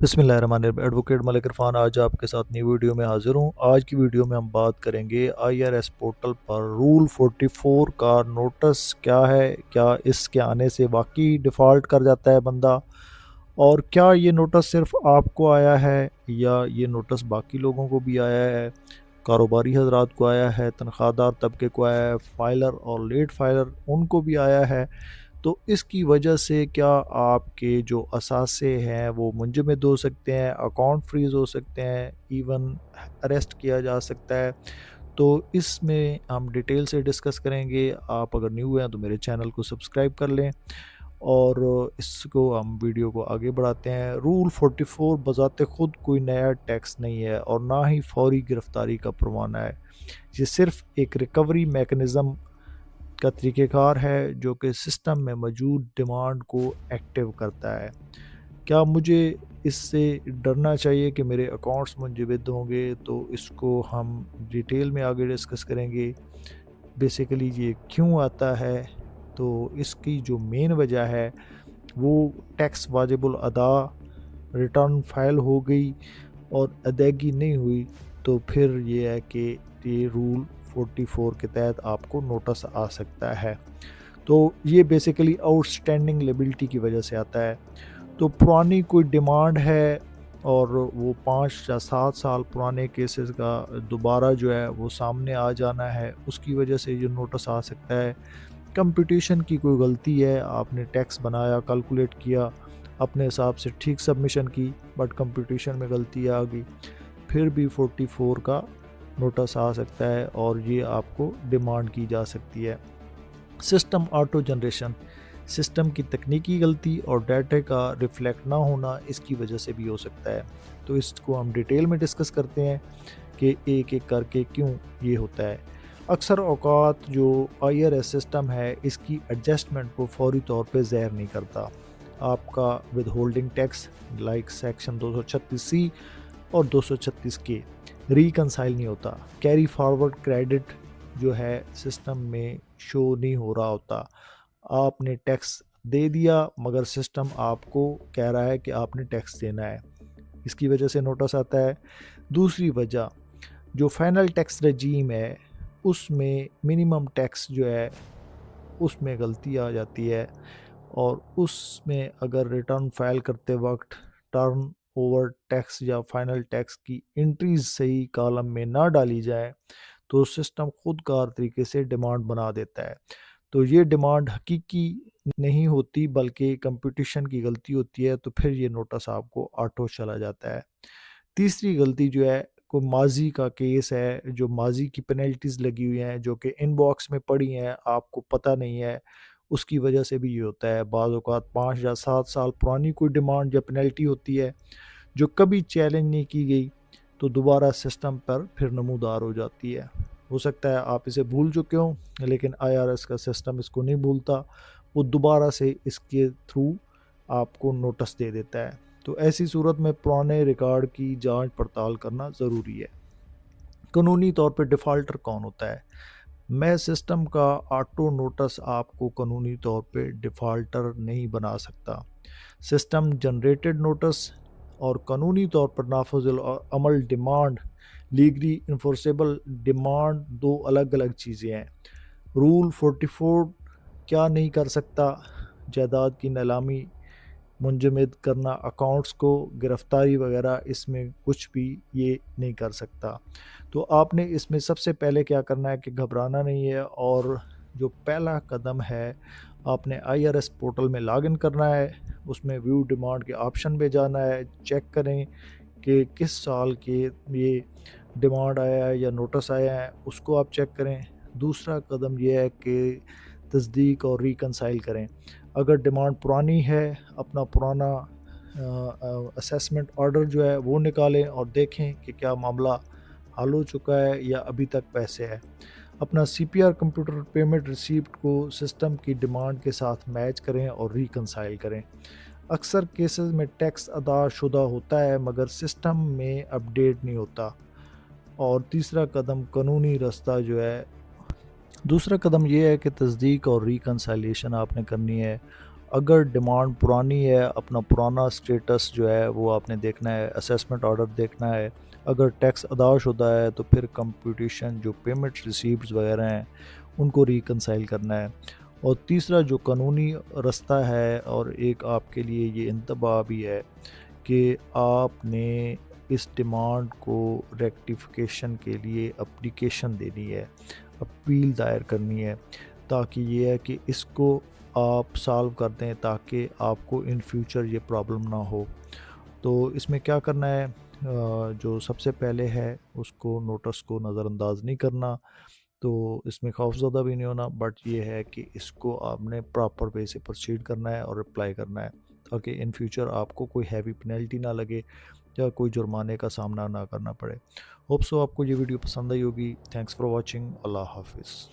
बिस्मिल्लाहिर्रहमानिर्रहीम। एडवोकेट मलिक इरफान आज आपके साथ नई वीडियो में हाजिर हूँ। आज की वीडियो में हम बात करेंगे आईआरएस पोर्टल पर रूल 44 का नोटिस क्या है, क्या इसके आने से वाकई डिफ़ॉल्ट कर जाता है बंदा, और क्या ये नोटिस सिर्फ आपको आया है या ये नोटिस बाकी लोगों को भी आया है, कारोबारी हजरात को आया है, तनख्वाहदार तबके को आया है, फाइलर और लेट फाइलर उनको भी आया है। तो इसकी वजह से क्या आपके जो असासे हैं वो मुंजमद हो सकते हैं, अकाउंट फ्रीज़ हो सकते हैं, इवन अरेस्ट किया जा सकता है। तो इसमें हम डिटेल से डिस्कस करेंगे। आप अगर न्यू हैं तो मेरे चैनल को सब्सक्राइब कर लें और इसको हम वीडियो को आगे बढ़ाते हैं। रूल 44 बज़ाते ख़ुद कोई नया टैक्स नहीं है और ना ही फौरी गिरफ्तारी का परवाना है। ये सिर्फ एक रिकवरी मेकनिज़म का तरीक़ेकार है जो कि सिस्टम में मौजूद डिमांड को एक्टिव करता है। क्या मुझे इससे डरना चाहिए कि मेरे अकाउंट्स मुंजमद होंगे? तो इसको हम डिटेल में आगे डिस्कस करेंगे। बेसिकली ये क्यों आता है? तो इसकी जो मेन वजह है वो टैक्स वाजिबुल अदा रिटर्न फाइल हो गई और अदायगी नहीं हुई, तो फिर ये है कि ये रूल 44 के तहत आपको नोटिस आ सकता है। तो ये बेसिकली आउटस्टैंडिंग लायबिलिटी की वजह से आता है। तो पुरानी कोई डिमांड है और वो 5 या 7 साल पुराने केसेस का दोबारा जो है वो सामने आ जाना है, उसकी वजह से ये नोटिस आ सकता है। कंप्यूटेशन की कोई गलती है, आपने टैक्स बनाया, कैलकुलेट किया, अपने हिसाब से ठीक सबमिशन की, बट कंप्यूटेशन में गलती आ गई, फिर भी 44 का नोटिस आ सकता है और ये आपको डिमांड की जा सकती है। सिस्टम ऑटो जनरेशन, सिस्टम की तकनीकी गलती और डाटा का रिफ्लेक्ट ना होना इसकी वजह से भी हो सकता है। तो इसको हम डिटेल में डिस्कस करते हैं कि एक एक करके क्यों ये होता है। अक्सर औकात जो आईआरएस सिस्टम है इसकी एडजस्टमेंट को फौरी तौर पे ज़ाहिर नहीं करता। आपका with holding tax like section 236C और 236K रिकनसाइल नहीं होता। कैरी फॉरवर्ड क्रेडिट जो है सिस्टम में शो नहीं हो रहा होता। आपने टैक्स दे दिया मगर सिस्टम आपको कह रहा है कि आपने टैक्स देना है, इसकी वजह से नोटिस आता है। दूसरी वजह जो फाइनल टैक्स रजीम है उसमें मिनिमम टैक्स जो है उसमें गलती आ जाती है और उसमें अगर रिटर्न फाइल करते वक्त टर्न ओवर टैक्स या फाइनल टैक्स की एंट्रीज सही कॉलम में ना डाली जाए तो सिस्टम खुद कार तरीके से डिमांड बना देता है। तो ये डिमांड हकीकी नहीं होती बल्कि कंप्यूटेशन की गलती होती है, तो फिर ये नोटिस आपको ऑटो चला जाता है। तीसरी गलती जो है कोई माजी का केस है, जो माजी की पेनल्टीज़ लगी हुई हैं जो कि इनबॉक्स में पड़ी हैं, आपको पता नहीं है, उसकी वजह से भी ये होता है। बाज़ औक़ात 5 या 7 साल पुरानी कोई डिमांड या पेनल्टी होती है जो कभी चैलेंज नहीं की गई, तो दोबारा सिस्टम पर फिर नमूदार हो जाती है। हो सकता है आप इसे भूल चुके हों, लेकिन आईआरएस का सिस्टम इसको नहीं भूलता, वो दोबारा से इसके थ्रू आपको नोटिस दे देता है। तो ऐसी सूरत में पुराने रिकॉर्ड की जांच पड़ताल करना ज़रूरी है। कानूनी तौर पे डिफ़ॉल्टर कौन होता है? मैं सिस्टम का ऑटो नोटिस आपको कानूनी तौर पे डिफ़ॉल्टर नहीं बना सकता। सिस्टम जनरेटेड नोटिस और कानूनी तौर पर नाफिजुल अमल डिमांड, लीगली इन्फोर्सेबल डिमांड दो अलग अलग चीज़ें हैं। रूल 44 क्या नहीं कर सकता? जायदाद की नीलामी, मुंजमद करना अकाउंट्स को, गिरफ्तारी वगैरह, इसमें कुछ भी ये नहीं कर सकता। तो आपने इसमें सबसे पहले क्या करना है कि घबराना नहीं है, और जो पहला कदम है आपने आईआरएस पोर्टल में लॉगिन करना है, उसमें व्यू डिमांड के ऑप्शन पे जाना है, चेक करें कि किस साल के ये डिमांड आया है या नोटिस आया है, उसको आप चेक करें। दूसरा कदम ये है कि तस्दीक और रिकनसाइल करें। अगर डिमांड पुरानी है, अपना पुराना असेसमेंट ऑर्डर जो है वो निकालें और देखें कि क्या मामला हल हो चुका है या अभी तक पैसे है। अपना सीपीआर कंप्यूटर पेमेंट रिसीप्ट को सिस्टम की डिमांड के साथ मैच करें और रिकनसाइल करें। अक्सर केसेस में टैक्स अदा शुदा होता है मगर सिस्टम में अपडेट नहीं होता। और तीसरा कदम कानूनी रास्ता जो है, दूसरा कदम ये है कि तस्दीक और रिकनसाइलेशन आपने करनी है। اگر ڈیمانڈ پرانی ہے، اپنا پرانا سٹیٹس جو ہے وہ آپ نے دیکھنا ہے، اسیسمنٹ آرڈر دیکھنا ہے۔ اگر ٹیکس ادا شدہ ہے تو پھر کمپٹیشن جو پیمنٹ ریسیپٹس وغیرہ ہیں ان کو ریکنسائل کرنا ہے۔ اور تیسرا جو قانونی رستہ ہے اور ایک آپ کے لیے یہ انتباہ بھی ہے کہ آپ نے اس ڈیمانڈ کو ریکٹیفیکیشن کے لیے اپلیکیشن دینی ہے، اپیل دائر کرنی ہے، تاکہ یہ ہے کہ اس کو آپ سالو کر دیں، تاکہ آپ کو ان فیوچر یہ پرابلم نہ ہو۔ تو اس میں کیا کرنا ہے، جو سب سے پہلے ہے اس کو نوٹس کو نظر انداز نہیں کرنا، تو اس میں خوف زدہ بھی نہیں ہونا، بٹ یہ ہے کہ اس کو آپ نے پراپر وے سے پروسیڈ کرنا ہے اور رپلائی کرنا ہے، تاکہ ان فیوچر آپ کو کوئی ہیوی پینلٹی نہ لگے یا کوئی جرمانے کا سامنا نہ کرنا پڑے۔ ہوپ سو آپ کو یہ ویڈیو پسند آئی ہوگی۔ Thanks for watching. اللہ حافظ۔